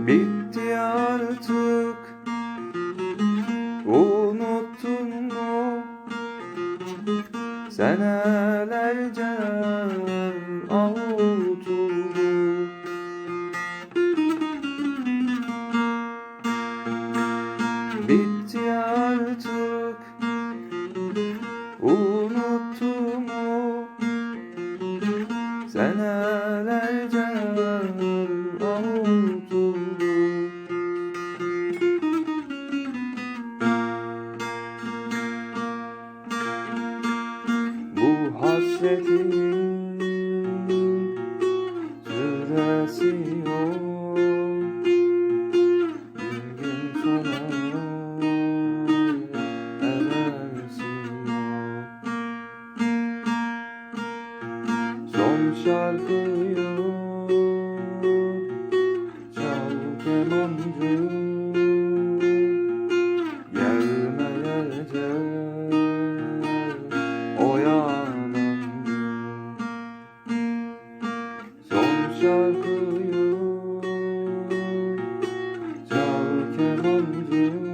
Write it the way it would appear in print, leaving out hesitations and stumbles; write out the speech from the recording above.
Bitti artık, unuttun mu? Senelerce avutuldu. Bitti artık, unuttun mu? Senelerce avutuldu. Bu hasretin süresi yok, bir gün sonra erersin yok. Son şarkıyı çal kemancı, gelmeyecek o yalancı. Son şarkıyı çal kemancı,